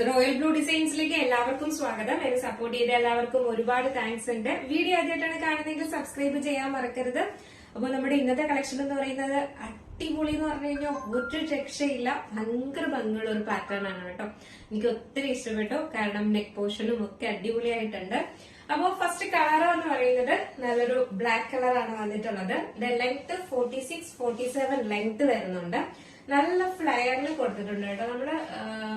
Royal blue ഡിസൈൻസിലേക്ക് എല്ലാവർക്കും സ്വാഗതം. എന്നെ സപ്പോർട്ട് ചെയ്ത എല്ലാവർക്കും ഒരുപാട് താങ്ക്സ് ഉണ്ട്. വീഡിയോ ആദ്യമായിട്ടാണ് കാണുന്നതെങ്കിൽ സബ്സ്ക്രൈബ് ചെയ്യാൻ മറക്കരുത്. അപ്പൊ നമ്മുടെ ഇന്നത്തെ കളക്ഷൻ എന്ന് പറയുന്നത് അടിപൊളി എന്ന് പറഞ്ഞു കഴിഞ്ഞാൽ ഒരു രക്ഷയില്ല, ഭയങ്കര ഭംഗിയുള്ള ഒരു പാറ്റേൺ ആണ് കേട്ടോ. എനിക്ക് ഒത്തിരി ഇഷ്ടപ്പെട്ടു, കാരണം നെക്ക് പോർഷനും ഒക്കെ അടിപൊളിയായിട്ടുണ്ട്. അപ്പോ ഫസ്റ്റ് കളർ എന്ന് പറയുന്നത് നല്ലൊരു ബ്ലാക്ക് കളറാണ് വന്നിട്ടുള്ളത്. ഇത് ലെങ്ത് 46-47 ലെങ്ത് വരുന്നുണ്ട്. നല്ല ഫ്ലയറിൽ കൊടുത്തിട്ടുണ്ട് കേട്ടോ. നമ്മള്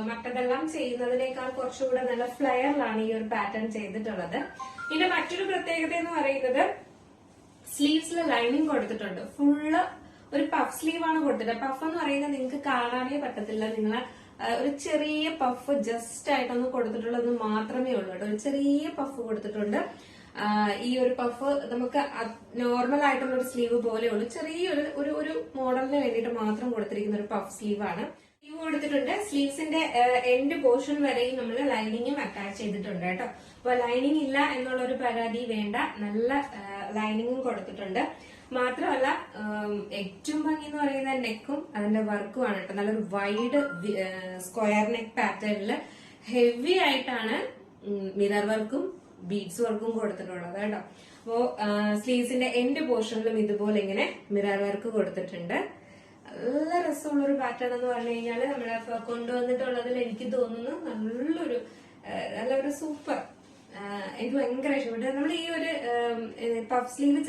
മറ്റതെല്ലാം ചെയ്യുന്നതിനേക്കാൾ കുറച്ചുകൂടെ നല്ല ഫ്ലയറിലാണ് ഈ ഒരു പാറ്റേൺ ചെയ്തിട്ടുള്ളത്. ഇതിന്റെ മറ്റൊരു പ്രത്യേകത എന്ന് പറയുന്നത് സ്ലീവ്സിൽ ലൈനിങ് കൊടുത്തിട്ടുണ്ട്. ഫുള്ള് ഒരു പഫ് സ്ലീവ് ആണ് കൊടുത്തിട്ട്. പഫ് എന്ന് പറയുന്നത് നിങ്ങൾക്ക് കാണാനേ പറ്റത്തില്ല. നിങ്ങളെ ഒരു ചെറിയ പഫ് ജസ്റ്റ് ആയിട്ടൊന്ന് കൊടുത്തിട്ടുള്ളത് മാത്രമേ ഉള്ളൂ കേട്ടോ. ഒരു ചെറിയ പഫ് കൊടുത്തിട്ടുണ്ട്. ഈ ഒരു പഫ് നമുക്ക് നോർമൽ ആയിട്ടുള്ള ഒരു സ്ലീവ് പോലെയുള്ളൂ. ചെറിയൊരു ഒരു മോഡലിന് വേണ്ടിയിട്ട് മാത്രം കൊടുത്തിരിക്കുന്ന ഒരു പഫ് സ്ലീവ് ആണ്. സ്ലീവ് കൊടുത്തിട്ടുണ്ട്. സ്ലീവ്സിന്റെ എൻഡ് പോർഷൻ വരെയും നമ്മൾ ലൈനിങ്ങും അറ്റാച്ച് ചെയ്തിട്ടുണ്ട് കേട്ടോ. അപ്പൊ ലൈനിങ് ഇല്ല എന്നുള്ള ഒരു പരാതി വേണ്ട, നല്ല ലൈനിങ്ങും കൊടുത്തിട്ടുണ്ട്. മാത്രമല്ല ഏറ്റവും ഭംഗി എന്ന് പറയുന്ന നെക്കും അതിന്റെ വർക്കുമാണ് കേട്ടോ. നല്ലൊരു വൈഡ് സ്ക്വയർ നെക്ക് പാറ്റേണിൽ ഹെവി ആയിട്ടാണ് മിറർ വർക്കും ബീഡ്സ് വർക്കും കൊടുത്തിട്ടുള്ളത് കേട്ടോ. അപ്പോ സ്ലീവ്സിന്റെ എൻഡ് പോർഷനിലും ഇതുപോലെ ഇങ്ങനെ മിറർ വർക്ക് കൊടുത്തിട്ടുണ്ട്. നല്ല രസമുള്ള ഒരു പാറ്റേൺ എന്ന് പറഞ്ഞു കഴിഞ്ഞാല് നമ്മളെ കൊണ്ടുവന്നിട്ടുള്ളതിൽ എനിക്ക് തോന്നുന്നു നല്ലൊരു സൂപ്പർ. എനിക്ക് ഭയങ്കര ഇഷ്ടപ്പെട്ടു. നമ്മൾ ഈ ഒരു പഫ് സ്ലീവ്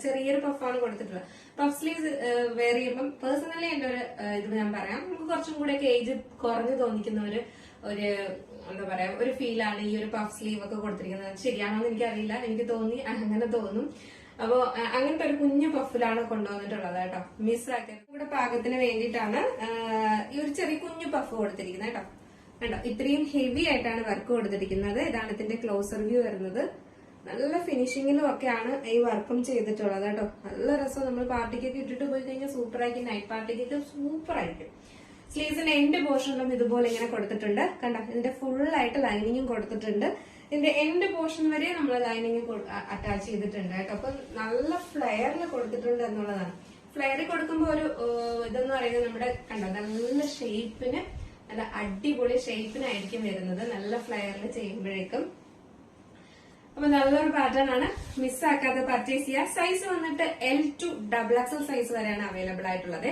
ചെറിയൊരു പഫാണ് കൊടുത്തിട്ടുള്ളത്. പഫ് സ്ലീവ് വെയർ ചെയ്യുമ്പോൾ പേഴ്സണലി എന്റെ ഒരു ഇത് ഞാൻ പറയാം, നമുക്ക് കുറച്ചും കൂടെ ഏജ് കുറഞ്ഞു തോന്നിക്കുന്ന ഒരു എന്താ പറയാ ഒരു ഫീലാണ് ഈ ഒരു പഫ് സ്ലീവ് ഒക്കെ കൊടുത്തിരിക്കുന്നത്. ശരിയാണോ എന്ന് എനിക്കറിയില്ല, എനിക്ക് തോന്നി അങ്ങനെ തോന്നും. അപ്പോ അങ്ങനത്തെ ഒരു കുഞ്ഞു പഫിലാണ് കൊണ്ടുവന്നിട്ടുള്ളത് കേട്ടോ. മിസ്സാക്കി കൂടെ പാകത്തിന് വേണ്ടിയിട്ടാണ് ഈ ഒരു ചെറിയ കുഞ്ഞു പഫ് കൊടുത്തിരിക്കുന്നത് കേട്ടോ. കണ്ടോ, ഇത്രയും ഹെവി ആയിട്ടാണ് വർക്ക് കൊടുത്തിരിക്കുന്നത്. ഇതാണ് ഇതിന്റെ ക്ലോസർ വ്യൂ വരുന്നത്. നല്ല ഫിനിഷിങ്ങിലും ഒക്കെയാണ് ഈ വർക്കും ചെയ്തിട്ടുള്ളത് കേട്ടോ. നല്ല രസം. നമ്മൾ പാർട്ടിക്കൊക്കെ ഇട്ടിട്ട് പോയി കഴിഞ്ഞാൽ സൂപ്പർ ആയിരിക്കും. നൈറ്റ് പാർട്ടിക്കൊക്കെ സൂപ്പർ ആയിരിക്കും. സ്ലീവ്സിന്റെ എൻഡ് പോർഷനിലും ഇതുപോലെ ഇങ്ങനെ കൊടുത്തിട്ടുണ്ട്. കണ്ടോ, ഇതിന്റെ ഫുൾ ആയിട്ട് ലൈനിങ്ങും കൊടുത്തിട്ടുണ്ട്. ഇതിന്റെ എൻഡ് പോർഷൻ വരെ നമ്മൾ ലൈനിങ് അറ്റാച്ച് ചെയ്തിട്ടുണ്ട് കേട്ടോ. അപ്പൊ നല്ല ഫ്ലെയറിൽ കൊടുത്തിട്ടുണ്ട് എന്നുള്ളതാണ്. ഫ്ലെയറിൽ കൊടുക്കുമ്പോൾ ഒരു ഇതെന്ന് പറയുന്നത് നമ്മുടെ കണ്ടോ നല്ല ഷേപ്പിന്, നല്ല അടിപൊളി ഷേപ്പിനായിരിക്കും വരുന്നത് നല്ല ഫ്ലെയറിൽ ചെയ്യുമ്പോഴേക്കും. അപ്പൊ നല്ലൊരു പാറ്റേൺ ആണ്, മിസ്സാക്കാതെ പർച്ചേസ് ചെയ്യുക. സൈസ് വന്നിട്ട് L to XXL സൈസ് വരെയാണ് അവൈലബിൾ ആയിട്ടുള്ളത്.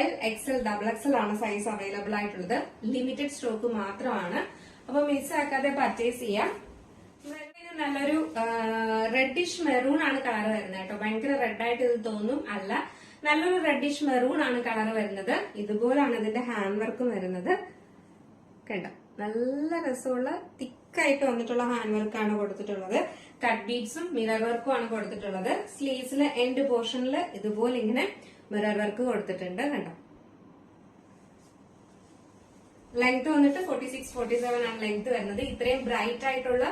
L, XL, XXL ആണ് സൈസ് അവൈലബിൾ ആയിട്ടുള്ളത്. ലിമിറ്റഡ് സ്റ്റോക്ക് മാത്രമാണ്. അപ്പൊ മിസ്സാക്കാതെ പർച്ചേസ് ചെയ്യാം. നല്ലൊരു റെഡിഷ് മെറൂൺ ആണ് കളർ വരുന്നത് കേട്ടോ. ഭയങ്കര റെഡ് ആയിട്ട് ഇത് തോന്നും, അല്ല, നല്ലൊരു റെഡിഷ് മെറൂൺ ആണ് കളർ വരുന്നത്. ഇതുപോലാണ് ഇതിന്റെ ഹാൻഡ് വർക്കും വരുന്നത്. കണ്ടോ, നല്ല രസമുള്ള തിക്കായിട്ട് വന്നിട്ടുള്ള ഹാൻഡ് വർക്കാണ് കൊടുത്തിട്ടുള്ളത്. കട്ട് ബീഡ്സും മിറർ വർക്കും ആണ് കൊടുത്തിട്ടുള്ളത്. സ്ലീവ്സിലെ എൻഡ് പോർഷനിൽ ഇതുപോലെ ഇങ്ങനെ മിറർ വർക്ക് കൊടുത്തിട്ടുണ്ട്. കണ്ടോ, ലെങ്ത് വന്നിട്ട് 46-47 ആണ് ലെങ്ത് വരുന്നത്. ഇത്രയും ബ്രൈറ്റ് ആയിട്ടുള്ള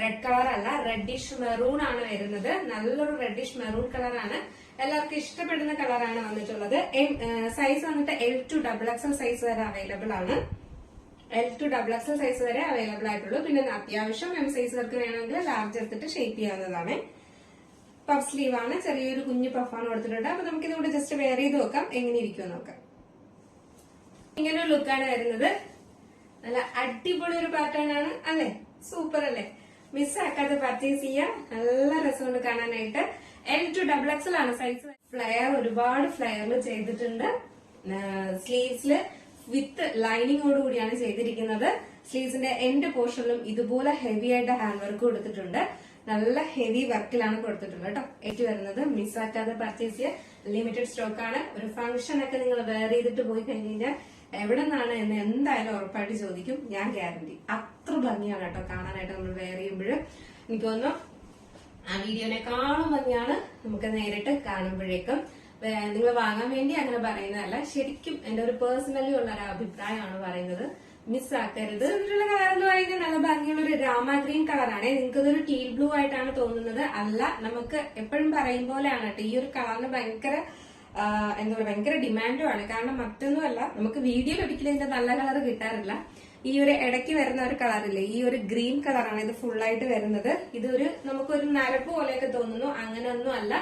റെഡ് കളർ അല്ല, റെഡിഷ് മെറൂൺ ആണ് വരുന്നത്. നല്ലൊരു റെഡിഷ് മെറൂൺ കളറാണ്. എല്ലാവർക്കും ഇഷ്ടപ്പെടുന്ന കളറാണ് വന്നിട്ടുള്ളത്. സൈസ് വന്നിട്ട് L to XXL സൈസ് വരെ അവൈലബിൾ ആണ്. L to XXL സൈസ് വരെ അവൈലബിൾ ആയിട്ടുള്ളൂ. പിന്നെ അത്യാവശ്യം എം സൈസുകാർക്ക് വേണമെങ്കിൽ ലാർജ് എടുത്തിട്ട് ഷേപ്പ് ചെയ്യാവുന്നതാണ്. പഫ് സ്ലീവ് ആണ്, ചെറിയൊരു കുഞ്ഞു പഫാണ് കൊടുത്തിട്ടുണ്ട്. അപ്പൊ നമുക്ക് ഇതുകൂടെ ജസ്റ്റ് വെയർ ചെയ്ത് നോക്കാം, എങ്ങനെ ഇരിക്കുമെന്ന് നോക്കാം. ഇങ്ങനെ ഒരു ലുക്കാണ് വരുന്നത്. നല്ല അടിപൊളി ഒരു പാറ്റേൺ ആണ് അല്ലെ, സൂപ്പർ അല്ലേ. മിസ്സാക്കാതെ പർച്ചേസ് ചെയ്യാം. നല്ല രസമുണ്ട് കാണാനായിട്ട്. L to XXL ആണ് സൈസ്. ഫ്ലെയർ ഒരുപാട് ഫ്ലെയറിൽ ചെയ്തിട്ടുണ്ട്. സ്ലീവ്സില് വിത്ത് ലൈനിങ്ങോട് കൂടിയാണ് ചെയ്തിരിക്കുന്നത്. സ്ലീവ്സിന്റെ എൻഡ് പോർഷനിലും ഇതുപോലെ ഹെവി ആയിട്ട് ഹാൻഡ് വർക്ക് കൊടുത്തിട്ടുണ്ട്. നല്ല ഹെവി വർക്കിലാണ് കൊടുത്തിട്ടുള്ളത് കേട്ടോ. ഏറ്റു വരുന്നത് മിസ്സാക്കാതെ പർച്ചേസ് ചെയ്യുക. ലിമിറ്റഡ് സ്റ്റോക്ക് ആണ്. ഒരു ഫംഗ്ഷൻ ഒക്കെ നിങ്ങൾ വെയർ ചെയ്തിട്ട് പോയി കഴിഞ്ഞ് കഴിഞ്ഞാൽ എവിടെ നിന്നാണ് എന്ന് എന്തായാലും ഉറപ്പായിട്ട് ചോദിക്കും, ഞാൻ ഗ്യാരണ്ടി. അത്ര ഭംഗിയാണ് കേട്ടോ കാണാനായിട്ട് നമ്മൾ വെയർ ചെയ്യുമ്പോൾ. എനിക്ക് തോന്നുന്നു ആ വീഡിയോനെക്കാളും ഭംഗിയാണ് നമുക്ക് നേരിട്ട് കാണുമ്പോഴേക്കും. നിങ്ങൾ വാങ്ങാൻ വേണ്ടി അങ്ങനെ പറയുന്നതല്ല, ശരിക്കും എന്റെ ഒരു പേഴ്സണലി ഉള്ള ഒരു അഭിപ്രായമാണ് പറയുന്നത്. മിസ്സാക്കരുത്. ഇതിലുള്ള കളർ എന്ന് പറയുന്നത് നല്ല ഭംഗിയുള്ള ഒരു രാമ ഗ്രീൻ കളറാണ്. നിങ്ങൾക്ക് ഇതൊരു ടീൽ ബ്ലൂ ആയിട്ടാണ് തോന്നുന്നത്, അല്ല. നമുക്ക് എപ്പോഴും പറയും പോലെയാണ് കേട്ടോ, ഈ ഒരു കളറിന് ഭയങ്കര എന്താ പറയുക, ഭയങ്കര ഡിമാൻഡും ആണ്. കാരണം മറ്റൊന്നുമല്ല, നമുക്ക് വീഡിയോയിൽ ഒരിക്കലും ഇതിന്റെ നല്ല കളർ കിട്ടാറില്ല. ഈ ഒരു ഇടയ്ക്ക് വരുന്ന ഒരു കളറില്ലേ, ഈ ഒരു ഗ്രീൻ കളറാണ് ഇത് ഫുള്ളായിട്ട് വരുന്നത്. ഇതൊരു നമുക്കൊരു നരപ്പ് പോലെയൊക്കെ തോന്നുന്നു, അങ്ങനെയൊന്നും അല്ല.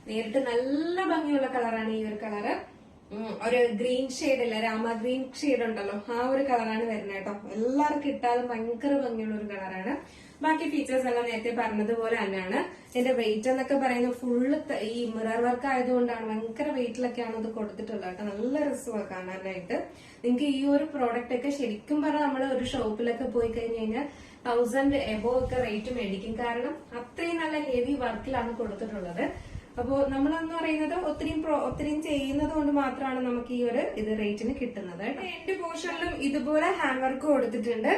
നേരിട്ട് നല്ല ഭംഗിയുള്ള കളറാണ് ഈ ഒരു കളറ്. ഒരു ഗ്രീൻ ഷെയ്ഡ് ഇല്ല, രാമ ഗ്രീൻ ഷെയ്ഡ് ഉണ്ടല്ലോ, ആ ഒരു കളറാണ് വരുന്നത് കേട്ടോ. എല്ലാവർക്കും ഇട്ടാലും ഭയങ്കര ഭംഗിയുള്ള ഒരു കളറാണ്. ബാക്കി ഫീച്ചേഴ്സ് എല്ലാം നേരത്തെ പറഞ്ഞതുപോലെ തന്നെയാണ്. ഇതിന്റെ വെയിറ്റ് എന്നൊക്കെ പറയുന്നത് ഫുള്ള് ഈ മിറർ വർക്ക് ആയതുകൊണ്ടാണ് ഭയങ്കര വെയിറ്റിലൊക്കെയാണ് ഇത് കൊടുത്തിട്ടുള്ളത് കേട്ടോ. നല്ല രസമാണ് കാണാനായിട്ട്. നിങ്ങൾക്ക് ഈ ഒരു പ്രോഡക്റ്റ് ഒക്കെ ശരിക്കും പറഞ്ഞാൽ നമ്മൾ ഒരു ഷോപ്പിലൊക്കെ പോയി കഴിഞ്ഞ് കഴിഞ്ഞാൽ 1000 എബോ ഒക്കെ റേറ്റ് മേടിക്കും. കാരണം അത്രയും നല്ല ഹെവി വർക്കിലാണ് കൊടുത്തിട്ടുള്ളത്. അപ്പോ നമ്മളെന്ന് പറയുന്നത് ഒത്തിരിയും ചെയ്യുന്നത് കൊണ്ട് മാത്രമാണ് നമുക്ക് ഈ ഒരു റേറ്റിന് കിട്ടുന്നത്. എന്റെ പോർഷനിലും ഇതുപോലെ ഹാൻഡ് വർക്ക് കൊടുത്തിട്ടുണ്ട്.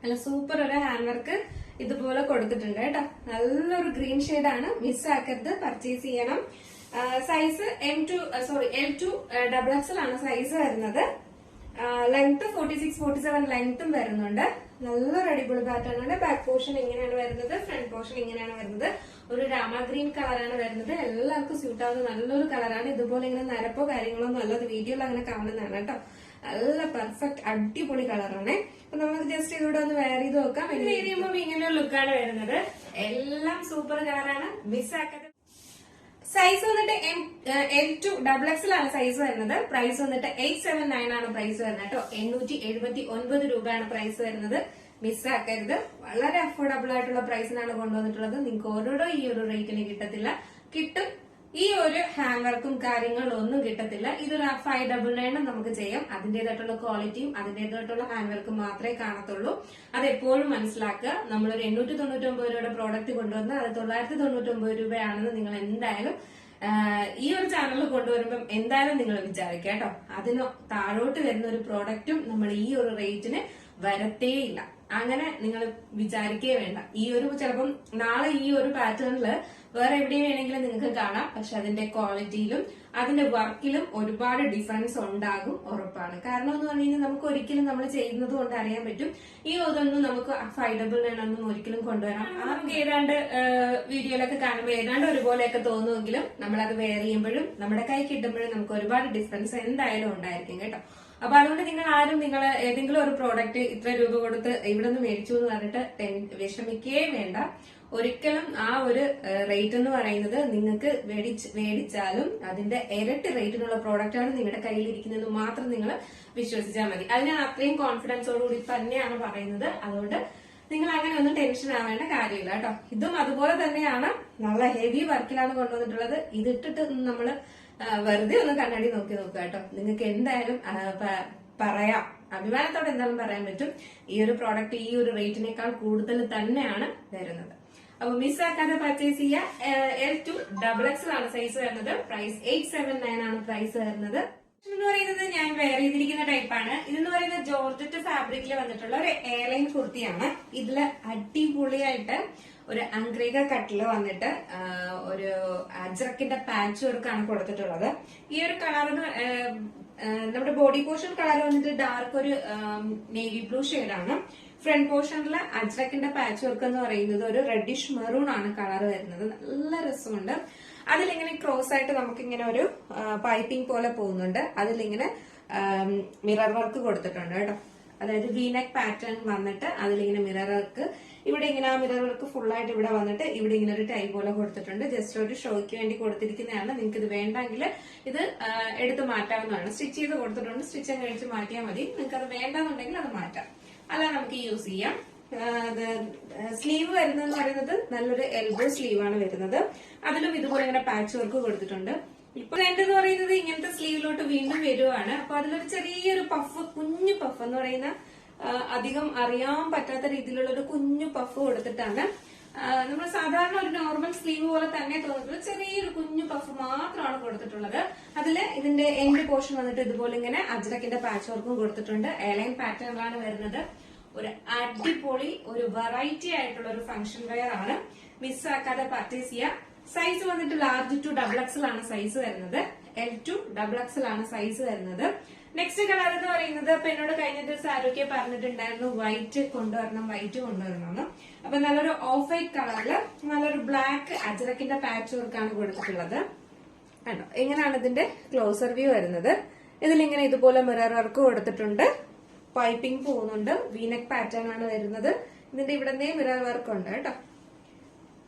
നല്ല സൂപ്പർ ഒരു ഹാൻഡ് വർക്ക് ഇതുപോലെ കൊടുത്തിട്ടുണ്ട് കേട്ടോ. നല്ലൊരു ഗ്രീൻ ഷെയ്ഡാണ്, മിസ്സാക്കരുത്, പർച്ചേസ് ചെയ്യണം. സൈസ് L2 XXL ആണ് സൈസ് വരുന്നത്. ലെങ്ത് 46-47 ലെങ്ത്തും വരുന്നുണ്ട്. നല്ലൊരു അടിപൊളി പാറ്റേൺ ആണ്. ബാക്ക് പോർഷൻ ഇങ്ങനെയാണ് വരുന്നത്, ഫ്രണ്ട് പോർഷൻ ഇങ്ങനെയാണ് വരുന്നത്. ഒരു രാമ ഗ്രീൻ കളറാണ് വരുന്നത്. എല്ലാവർക്കും സ്യൂട്ട് ആവുന്ന നല്ലൊരു കളറാണ്. ഇതുപോലെ ഇങ്ങനെ നരപ്പോ കാര്യങ്ങളൊന്നും അല്ല, വീഡിയോയിൽ അങ്ങനെ കാണുന്നതാണ് കേട്ടോ. നല്ല പെർഫെക്റ്റ് അടിപൊളി കളറാണ്. അപ്പൊ നമുക്ക് ജസ്റ്റ് ഇതിലൂടെ ഒന്ന് വെയർ ചെയ്ത് നോക്കാം. ഇത് കഴിയുമ്പോൾ ഇങ്ങനെ ഒരു ലുക്കാണ് വരുന്നത്. എല്ലാം സൂപ്പർ കളറാണ്, മിസ്സാക്കാതെ. സൈസ് വന്നിട്ട് L2 XXL ആണ് സൈസ് വരുന്നത്. പ്രൈസ് വന്നിട്ട് 879 ആണ് പ്രൈസ് വരുന്നത് കേട്ടോ. 879 രൂപയാണ് പ്രൈസ് വരുന്നത്. മിസ്സാക്കരുത്. വളരെ അഫോർഡബിൾ ആയിട്ടുള്ള പ്രൈസിനാണ് കൊണ്ടുവന്നിട്ടുള്ളത്. നിങ്ങൾക്ക് ഓരോരോ ഈ ഒരു റേറ്റിന് കിട്ടത്തില്ല. കിട്ടും, ഈ ഒരു ഹാൻഡ് വർക്കും കാര്യങ്ങളും ഒന്നും കിട്ടത്തില്ല. ഇതൊരു 599 നമുക്ക് ചെയ്യാം. അതിന്റേതായിട്ടുള്ള ക്വാളിറ്റിയും അതിന്റേതായിട്ടുള്ള ഹാൻഡ് വർക്കും മാത്രമേ കാണത്തുള്ളൂ. അത് എപ്പോഴും മനസ്സിലാക്കുക. നമ്മളൊരു 899 രൂപയുടെ പ്രോഡക്റ്റ് കൊണ്ടുവന്ന് അത് 999 രൂപയാണെന്ന് നിങ്ങൾ എന്തായാലും ഈ ഒരു ചാനലിൽ കൊണ്ടുവരുമ്പം എന്തായാലും നിങ്ങൾ വിചാരിക്കുക കേട്ടോ. അതിന് താഴോട്ട് വരുന്ന ഒരു പ്രോഡക്റ്റും നമ്മൾ ഈ ഒരു റേറ്റിന് വരത്തേയില്ല. അങ്ങനെ നിങ്ങൾ വിചാരിക്കേ വേണ്ട. ഈ ഒരു ചിലപ്പം നാളെ ഈ ഒരു പാറ്റേണില് വേറെ എവിടെയും വേണമെങ്കിലും നിങ്ങൾക്ക് കാണാം. പക്ഷെ അതിന്റെ ക്വാളിറ്റിയിലും അതിന്റെ വർക്കിലും ഒരുപാട് ഡിഫറൻസ് ഉണ്ടാകും, ഉറപ്പാണ്. കാരണം എന്ന് പറഞ്ഞു കഴിഞ്ഞാൽ നമുക്ക് ഒരിക്കലും നമ്മൾ ചെയ്യുന്നത് കൊണ്ട് അറിയാൻ പറ്റും. ഈ ഇതൊന്നും നമുക്ക് 599 ഒന്നും ഒരിക്കലും കൊണ്ടുവരാം. നമുക്ക് ഏതാണ്ട് വീഡിയോയിലൊക്കെ കാണുമ്പോൾ ഏതാണ്ട് ഒരുപോലെയൊക്കെ തോന്നുമെങ്കിലും നമ്മളത് വെയർ ചെയ്യുമ്പോഴും നമ്മുടെ കൈ കിട്ടുമ്പോഴും നമുക്ക് ഒരുപാട് ഡിഫറൻസ് എന്തായാലും ഉണ്ടായിരിക്കും കേട്ടോ. അപ്പൊ അതുകൊണ്ട് നിങ്ങൾ ഏതെങ്കിലും ഒരു പ്രോഡക്റ്റ് ഇത്ര രൂപ കൊടുത്ത് ഇവിടെ നിന്ന് മേടിച്ചു എന്ന് പറഞ്ഞിട്ട് വിഷമിക്കേ വേണ്ട. ഒരിക്കലും ആ ഒരു റേറ്റ് എന്ന് പറയുന്നത് നിങ്ങൾക്ക് മേടിച്ചാലും അതിന്റെ ഇരട്ടി റേറ്റിനുള്ള പ്രോഡക്റ്റാണ് നിങ്ങളുടെ കയ്യിലിരിക്കുന്നതെന്ന് മാത്രം നിങ്ങൾ വിശ്വസിച്ചാൽ മതി. അത് ഞാൻ അത്രയും കോൺഫിഡൻസോടുകൂടി തന്നെയാണ് പറയുന്നത്. അതുകൊണ്ട് നിങ്ങൾ അങ്ങനെ ഒന്നും ടെൻഷൻ ആവേണ്ട കാര്യമില്ല കേട്ടോ. ഇതും അതുപോലെ തന്നെയാണ്, നല്ല ഹെവി വർക്കിലാണ് കൊണ്ടുവന്നിട്ടുള്ളത്. ഇതിട്ടിട്ട് നമ്മള് വെറുതെ ഒന്ന് കണ്ണാടി നോക്കി നോക്കുക കേട്ടോ. നിങ്ങൾക്ക് എന്തായാലും പറയാം, അഭിമാനത്തോടെ എന്തായാലും പറയാൻ പറ്റും, ഈ ഒരു പ്രോഡക്റ്റ് ഈ ഒരു റേറ്റിനേക്കാൾ കൂടുതൽ തന്നെയാണ് വരുന്നത്. അപ്പൊ മിസ്സാക്കാതെ പർച്ചേസ് ചെയ്യുക. L2 XXL ആണ് സൈസ് വരുന്നത്. പ്രൈസ് 879 ആണ് പ്രൈസ് വരുന്നത്. എന്ന് പറയുന്നത് ഞാൻ വെയർ ചെയ്തിരിക്കുന്ന ടൈപ്പാണ്. ഇതെന്ന് പറയുന്നത് ജോർജറ്റ് ഫാബ്രിക്കിൽ വന്നിട്ടുള്ള ഒരു എയർലൈൻ കുർത്തിയാണ്. ഇതില് അടിപൊളിയായിട്ട് ഒരു അംഗ്രീക കട്ടില് വന്നിട്ട് ഒരു അജ്രക്കിന്റെ പാച്ച് വർക്കാണ് കൊടുത്തിട്ടുള്ളത്. ഈ ഒരു കളർ നമ്മുടെ ബോഡി പോർഷൻ കളർ വന്നിട്ട് ഡാർക്ക് ഒരു നേവി ബ്ലൂ ഷെയ്ഡാണ്. ഫ്രണ്ട് പോർഷനിലെ അജ്രക്കിന്റെ പാച്ച് വർക്ക് എന്ന് പറയുന്നത് ഒരു റെഡിഷ് മെറൂൺ ആണ് കളർ വരുന്നത്. നല്ല രസമുണ്ട്. അതിലിങ്ങനെ ക്രോസ് ആയിട്ട് നമുക്കിങ്ങനെ ഒരു പൈപ്പിംഗ് പോലെ പോകുന്നുണ്ട്. അതിലിങ്ങനെ മിറർ വർക്ക് കൊടുത്തിട്ടുണ്ട് കേട്ടോ. അതായത് വീനെക്ക് പാറ്റേൺ വന്നിട്ട് അതിലിങ്ങനെ മിറർ വർക്ക്, ഇവിടെ ഇങ്ങനെ ആ മിറർ വർക്ക് ഫുള്ളായിട്ട് ഇവിടെ വന്നിട്ട് ഇവിടെ ഇങ്ങനെ ഒരു ടൈ പോലെ കൊടുത്തിട്ടുണ്ട്. ജസ്റ്റ് ഒരു ഷോയ്ക്ക് വേണ്ടി കൊടുത്തിരിക്കുന്നതാണ്. നിങ്ങൾക്ക് ഇത് വേണ്ടെങ്കിൽ ഇത് എടുത്ത് മാറ്റാവുന്നതാണ്. സ്റ്റിച്ച് ചെയ്ത് കൊടുത്തിട്ടുണ്ട്, സ്റ്റിച്ച് കഴിച്ച് മാറ്റിയാൽ മതി. നിങ്ങൾക്ക് അത് വേണ്ടെന്നുണ്ടെങ്കിൽ അത് മാറ്റാം, അല്ല നമുക്ക് യൂസ് ചെയ്യാം. സ്ലീവ് വരുന്നതെന്ന് പറയുന്നത് നല്ലൊരു എൽബോ സ്ലീവ് ആണ് വരുന്നത്. അതിലും ഇതുപോലെ ഇങ്ങനെ പാച്ച് വർക്ക് കൊടുത്തിട്ടുണ്ട്. ഇപ്പൊ എന്ന് പറയുന്നത് ഇങ്ങനത്തെ സ്ലീവിലോട്ട് വീണ്ടും വരുവാണ്. അപ്പൊ അതിലൊരു ചെറിയൊരു പഫ്, കുഞ്ഞു പഫ് എന്ന് പറയുന്ന അധികം അറിയാൻ പറ്റാത്ത രീതിയിലുള്ള ഒരു കുഞ്ഞു പഫ് കൊടുത്തിട്ടാണ്. നമ്മൾ സാധാരണ ഒരു നോർമൽ സ്ലീവ് പോലെ തന്നെ തോന്നിട്ടുള്ള ചെറിയൊരു കുഞ്ഞു പഫ് മാത്രമാണ് കൊടുത്തിട്ടുള്ളത്. അതില് ഇതിന്റെ എൻഡ് പോർഷൻ വന്നിട്ട് ഇതുപോലെ ഇങ്ങനെ അജ്രക്കിന്റെ പാച്ച് വർക്കും കൊടുത്തിട്ടുണ്ട്. എയർലൈൻ പാറ്റേണിലാണ് വരുന്നത്. ഒരു അടിപൊളി ഒരു വെറൈറ്റി ആയിട്ടുള്ള ഒരു ഫംഗ്ഷൻ വെയർ ആണ്. മിസ്സാക്കാതെ പർച്ചേസ് ചെയ്യുക. സൈസ് വന്നിട്ട് ലാർജ് ടു XXL ആണ് സൈസ് വരുന്നത്. L2 XXL ആണ് സൈസ് വരുന്നത്. നെക്സ്റ്റ് കളർ എന്ന് പറയുന്നത് ഇപ്പൊ എന്നോട് കഴിഞ്ഞ ദിവസം ആരോഗ്യം പറഞ്ഞിട്ടുണ്ടായിരുന്നു വൈറ്റ് കൊണ്ടുവരണം. അപ്പൊ നല്ലൊരു ഓഫ് വൈറ്റ് കളറില് നല്ലൊരു ബ്ലാക്ക് അജ്രക്കിന്റെ പാച്ച് വർക്കാണ് കൊടുത്തിട്ടുള്ളത്. കണ്ടോ, എങ്ങനെയാണ് ഇതിന്റെ ക്ലോസർ വ്യൂ വരുന്നത്. ഇതിലിങ്ങനെ ഇതുപോലെ മിറർ വർക്ക് കൊടുത്തിട്ടുണ്ട്. പൈപ്പിംഗ് പോകുന്നുണ്ട്. വീനെക്ക് പാറ്റേൺ ആണ് വരുന്നത്. ഇതിന്റെ ഇവിടെ മിറർ വർക്ക് ഉണ്ട് കേട്ടോ.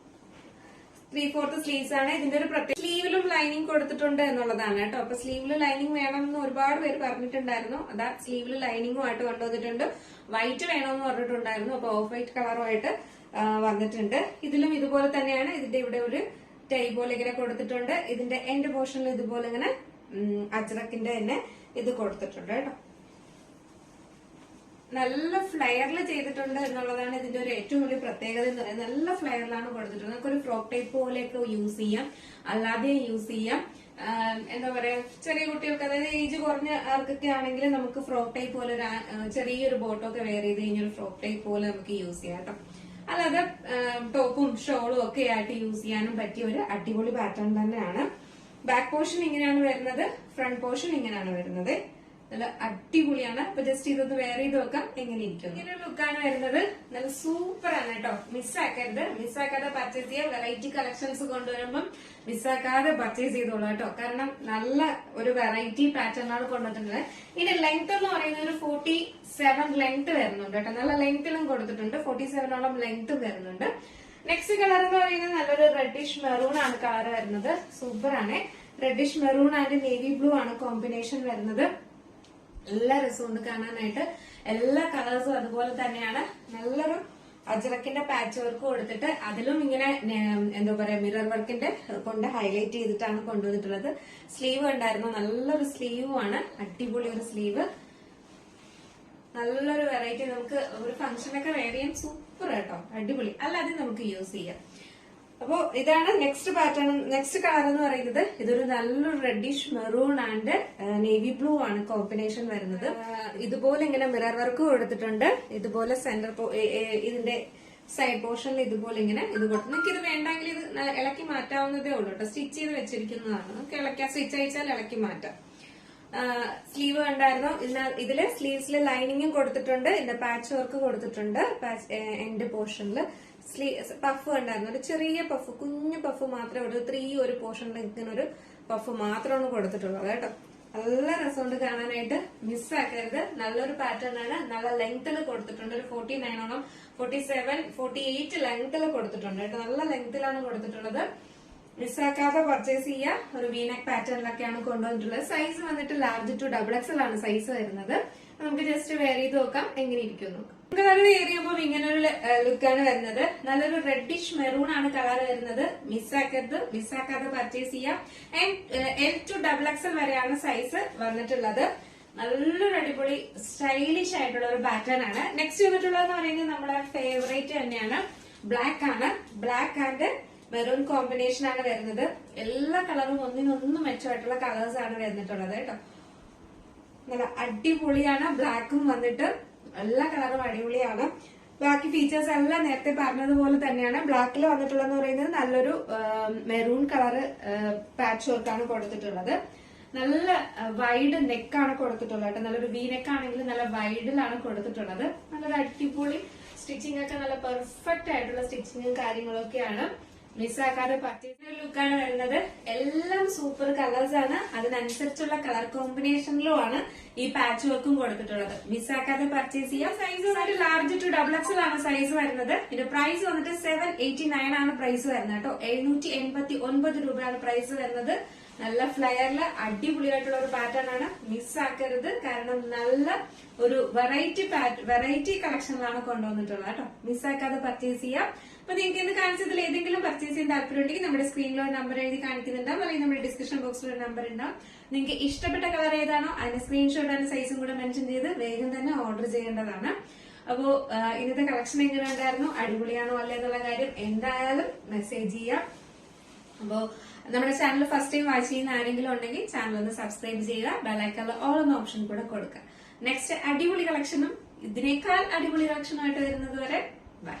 3/4 സ്ലീവ്സ് ആണ്. ഇതിന്റെ ഒരു പ്രത്യേക സ്ലീവിലും ലൈനിങ് കൊടുത്തിട്ടുണ്ട് എന്നുള്ളതാണ് കേട്ടോ. അപ്പൊ സ്ലീവിൽ ലൈനിങ് വേണം എന്ന് ഒരുപാട് പേര് പറഞ്ഞിട്ടുണ്ടായിരുന്നു. അതാ സ്ലീവിൽ ലൈനിങ്ങും ആയിട്ട് കൊണ്ടുവന്നിട്ടുണ്ട്. വൈറ്റ് വേണമെന്ന് പറഞ്ഞിട്ടുണ്ടായിരുന്നു. അപ്പൊ ഓഫ് വൈറ്റ് കളറുമായിട്ട് വന്നിട്ടുണ്ട്. ഇതിലും ഇതുപോലെ തന്നെയാണ്. ഇതിന്റെ ഇവിടെ ഒരു ടൈ പോലെ ഇങ്ങനെ കൊടുത്തിട്ടുണ്ട്. ഇതിന്റെ എൻഡ് പോർഷനിൽ ഇതുപോലെ ഇങ്ങനെ അജ്രക്കിന്റെ തന്നെ ഇത് കൊടുത്തിട്ടുണ്ട് കേട്ടോ. നല്ല ഫ്ലെയറിൽ ചെയ്തിട്ടുണ്ട് എന്നുള്ളതാണ് ഇതിന്റെ ഒരു ഏറ്റവും വലിയ പ്രത്യേകത എന്ന് പറയുന്നത്. നല്ല ഫ്ലെയറിലാണ് കൊടുത്തിട്ടുള്ളത്. നമുക്കൊരു ഫ്രോക്ക് ടൈപ്പ് പോലെയൊക്കെ യൂസ് ചെയ്യാം, അല്ലാതെ യൂസ് ചെയ്യാം. എന്താ പറയാ, ചെറിയ കുട്ടികൾക്ക്, അതായത് ഏജ് കുറഞ്ഞ ആർക്കൊക്കെ ആണെങ്കിൽ നമുക്ക് ഫ്രോക്ക് ടൈപ്പ് പോലെ ഒരു ചെറിയൊരു ബോട്ടൊക്കെ വെയർ ചെയ്ത് കഴിഞ്ഞാൽ ഫ്രോക്ക് ടൈപ്പ് പോലെ നമുക്ക് യൂസ് ചെയ്യാം കേട്ടോ. അല്ലാതെ ടോപ്പും ഷോളും ഒക്കെ ആയിട്ട് യൂസ് ചെയ്യാനും പറ്റിയ ഒരു അടിപൊളി പാറ്റേൺ തന്നെയാണ്. ബാക്ക് പോർഷൻ ഇങ്ങനെയാണ് വരുന്നത്, ഫ്രണ്ട് പോർഷൻ ഇങ്ങനെയാണ് വരുന്നത്. നല്ല അടിപൊളിയാണ്. അപ്പൊ ജസ്റ്റ് ഇതൊന്ന് വെയർ ചെയ്ത് നോക്കാം എങ്ങനെ ഇരിക്കും. ഇങ്ങനെ ഒരു ലുക്കാണ് വരുന്നത്. നല്ല സൂപ്പർ ആണ് കേട്ടോ. മിസ്സാക്കരുത്, മിസ്സാക്കാതെ പർച്ചേസ് ചെയ്യുക. വെറൈറ്റി കളക്ഷൻസ് കൊണ്ടുവരുമ്പം മിസ്സാക്കാതെ പർച്ചേസ് ചെയ്തോളൂ കേട്ടോ. കാരണം നല്ല ഒരു വെറൈറ്റി പാറ്റേണാണ് കൊണ്ടുവന്നിട്ടുള്ളത്. ഇതിന്റെ ലെങ്ത് എന്ന് പറയുന്നത് ഒരു 47 ലെങ്ത് വരുന്നുണ്ട് കേട്ടോ. നല്ല ലെങ്ത്തിലും കൊടുത്തിട്ടുണ്ട്. 47ഓളം ലെങ്ത് വരുന്നുണ്ട്. നെക്സ്റ്റ് കളർ എന്ന് പറയുന്നത് നല്ലൊരു റെഡിഷ് മെറൂൺ ആണ് കളർ വരുന്നത്. സൂപ്പർ ആണ്. Reddish maroon and navy blue ആണ് കോമ്പിനേഷൻ വരുന്നത്. എല്ലാ രസമുണ്ട് കാണാനായിട്ട്. എല്ലാ കളേഴ്സും അതുപോലെ തന്നെയാണ്. നല്ലൊരു അജ്രക്കിന്റെ പാച്ച് വർക്ക് കൊടുത്തിട്ട് അതിലും ഇങ്ങനെ എന്താ പറയാ മിറർ വർക്കിന്റെ കൊണ്ട് ഹൈലൈറ്റ് ചെയ്തിട്ടാണ് കൊണ്ടുവന്നിട്ടുള്ളത്. സ്ലീവ് ഉണ്ടായിരുന്നു. നല്ലൊരു സ്ലീവുമാണ്. അടിപൊളി ഒരു സ്ലീവ്. നല്ലൊരു വെറൈറ്റി. നമുക്ക് ഒരു ഫംഗ്ഷനൊക്കെ വെയർ ചെയ്യാൻ സൂപ്പർ കേട്ടോ. അടിപൊളി. അല്ലാതെ നമുക്ക് യൂസ് ചെയ്യാം. അപ്പോ ഇതാണ് നെക്സ്റ്റ് പാറ്റേൺ. നെക്സ്റ്റ് കളർ എന്ന് പറയുന്നത് ഇതൊരു നല്ലൊരു reddish maroon and navy blue ആണ് കോമ്പിനേഷൻ വരുന്നത്. ഇതുപോലെ ഇങ്ങനെ മിറർ വർക്ക് കൊടുത്തിട്ടുണ്ട്. ഇതുപോലെ സെന്റർ ഇതിന്റെ സൈഡ് പോർഷനിൽ ഇതുപോലെ ഇങ്ങനെ ഇത് കൊടുത്തു. നിങ്ങൾക്ക് ഇത് വേണ്ടെങ്കിൽ ഇത് ഇളക്കി മാറ്റാവുന്നതേ ഉള്ളൂ കേട്ടോ. സ്റ്റിച്ച് ചെയ്ത് വെച്ചിരിക്കുന്നതാണ്. നമുക്ക് ഇളക്കാം, സ്റ്റിച്ച് അയച്ചാൽ ഇളക്കി മാറ്റാം. സ്ലീവ് ഉണ്ടായിരുന്നു. ഇതില് സ്ലീവ്സിൽ ലൈനിങ്ങും കൊടുത്തിട്ടുണ്ട്. ഇതിന്റെ പാച്ച് വർക്ക് കൊടുത്തിട്ടുണ്ട്. എൻഡ് പോർഷനിൽ പഫ് ഉണ്ടായിരുന്നു. ഒരു ചെറിയ പഫ്, കുഞ്ഞു പഫ് മാത്രമേ ഒരു 3 ഒരു പോർഷനിൽ ഇങ്ങനെ ഒരു പഫ് മാത്രമാണ് കൊടുത്തിട്ടുള്ളത് കേട്ടോ. നല്ല രസമുണ്ട് കാണാനായിട്ട്. മിസ്സാക്കരുത്. നല്ലൊരു പാറ്റേൺ ആണ്. നല്ല ലെങ്ത്തിൽ കൊടുത്തിട്ടുണ്ട്. ഒരു 49ഓളം 47 48 ലെങ്ത്തിൽ കൊടുത്തിട്ടുണ്ട് കേട്ടോ. നല്ല ലെങ്ത്തിലാണ് കൊടുത്തിട്ടുള്ളത്. മിസ്സാക്കാതെ പർച്ചേസ് ചെയ്യുക. ഒരു വീനെക്ക് പാറ്റേണിലൊക്കെയാണ് കൊണ്ടുവന്നിട്ടുള്ളത്. സൈസ് വന്നിട്ട് ലാർജ് ടു XXL ആണ് സൈസ് വരുന്നത്. നമുക്ക് ജസ്റ്റ് വെയർ ചെയ്ത് നോക്കാം എങ്ങനെ ഇരിക്കും നോക്കാം. നമുക്ക് നല്ല വെയർ ചെയ്യുമ്പോൾ ഇങ്ങനൊരു ലുക്കാണ് വരുന്നത്. നല്ലൊരു റെഡിഷ് മെറൂൺ ആണ് കളർ വരുന്നത്. മിസ്സാക്കാതെ പർച്ചേസ് ചെയ്യാം. L to XXL വരെയാണ് സൈസ് വന്നിട്ടുള്ളത്. നല്ലൊരു അടിപൊളി സ്റ്റൈലിഷ് ആയിട്ടുള്ള ഒരു പാറ്റേൺ ആണ്. നെക്സ്റ്റ് വന്നിട്ടുള്ളതെന്ന് പറയുന്നത് നമ്മുടെ ഫേവറേറ്റ് തന്നെയാണ്. ബ്ലാക്ക് ആണ്. ബ്ലാക്ക് ആൻഡ് മെറൂൺ കോമ്പിനേഷൻ ആണ് വരുന്നത്. എല്ലാ കളറും ഒന്നിനൊന്നും മെച്ചമായിട്ടുള്ള കളേഴ്സ് ആണ് വരുന്നിട്ടുള്ളത് കേട്ടോ. നല്ല അടിപൊളിയാണ്. ബ്ലാക്കും വന്നിട്ട് എല്ലാ കളറും അടിപൊളിയാണ്. ബാക്കി ഫീച്ചേഴ്സ് എല്ലാം നേരത്തെ പറഞ്ഞതുപോലെ തന്നെയാണ്. ബ്ലാക്കിൽ വന്നിട്ടുള്ളതെന്ന് പറയുന്നത് നല്ലൊരു മെറൂൺ കളർ പാച്ച് വർക്കാണ് കൊടുത്തിട്ടുള്ളത്. നല്ല വൈഡ് നെക്കാണ് കൊടുത്തിട്ടുള്ളത് കേട്ടോ. നല്ലൊരു വി നെക്ക് ആണെങ്കിൽ നല്ല വൈഡിലാണ് കൊടുത്തിട്ടുള്ളത്. നല്ലൊരു അടിപൊളി സ്റ്റിച്ചിങ് ഒക്കെ നല്ല പെർഫെക്റ്റ് ആയിട്ടുള്ള സ്റ്റിച്ചിങ്ങും കാര്യങ്ങളൊക്കെയാണ്. മിസ്സാക്കാതെ പർച്ചേസ് ലുക്കാണ് വരുന്നത്. എല്ലാം സൂപ്പർ കളേഴ്സ് ആണ്. അതിനനുസരിച്ചുള്ള കളർ കോമ്പിനേഷനിലും ആണ് ഈ പാച്ച് വർക്കും കൊടുത്തിട്ടുള്ളത്. മിസ്സാക്കാതെ പർച്ചേസ് ചെയ്യാം. സൈസ് വന്നിട്ട് ലാർജ് ടു XXL ആണ് സൈസ് വരുന്നത്. ഇതിന്റെ പ്രൈസ് വന്നിട്ട് 789 ആണ് പ്രൈസ് വരുന്നത് കേട്ടോ. 789 രൂപയാണ് പ്രൈസ് വരുന്നത്. നല്ല ഫ്ലയറില് അടിപൊളിയായിട്ടുള്ള ഒരു പാറ്റേൺ ആണ്. മിസ്സാക്കരുത്. കാരണം നല്ല ഒരു വെറൈറ്റി കളക്ഷനിലാണ് കൊണ്ടുവന്നിട്ടുള്ളത് കേട്ടോ. മിസ്സാക്കാതെ പർച്ചേസ് ചെയ്യാം. അപ്പൊ നിങ്ങൾക്ക് ഇന്ന് കാണിച്ചതിൽ ഏതെങ്കിലും പർച്ചേസ് ചെയ്യാൻ താല്പര്യമുണ്ടെങ്കിൽ നമ്മുടെ സ്ക്രീനിൽ ഒരു നമ്പർ എഴുതി കാണിക്കുന്നുണ്ടാവും, അല്ലെങ്കിൽ നമ്മുടെ ഡിസ്ക്രിപ്ഷൻ ബോക്സിൽ ഒരു നമ്പർ ഉണ്ടാവും. നിങ്ങൾക്ക് ഇഷ്ടപ്പെട്ട കളർ ഏതാണോ അതിന്റെ സ്ക്രീൻഷോട്ട് ആൻഡ് സൈസും കൂടെ മെൻഷൻ ചെയ്ത് വേഗം തന്നെ ഓർഡർ ചെയ്യേണ്ടതാണ്. അപ്പോ ഇന്നത്തെ കളക്ഷൻ എങ്ങനെ ഉണ്ടായിരുന്നു, അടിപൊളിയാണോ അല്ലേ എന്നുള്ള കാര്യം എന്തായാലും മെസ്സേജ് ചെയ്യാം. അപ്പോ നമ്മുടെ ചാനൽ ഫസ്റ്റ് ടൈം വാച്ച് ചെയ്യുന്ന ആരെങ്കിലും ഉണ്ടെങ്കിൽ ചാനൽ ഒന്ന് സബ്സ്ക്രൈബ് ചെയ്യുക. ബെല്ലൈക്കണിൽ ഓൾ എന്ന ഓപ്ഷൻ കൂടെ കൊടുക്കുക. നെക്സ്റ്റ് അടിപൊളി കളക്ഷനും ഇതിനേക്കാൾ അടിപൊളി കളക്ഷനുമായിട്ട് വരുന്നത് വരെ ബൈ.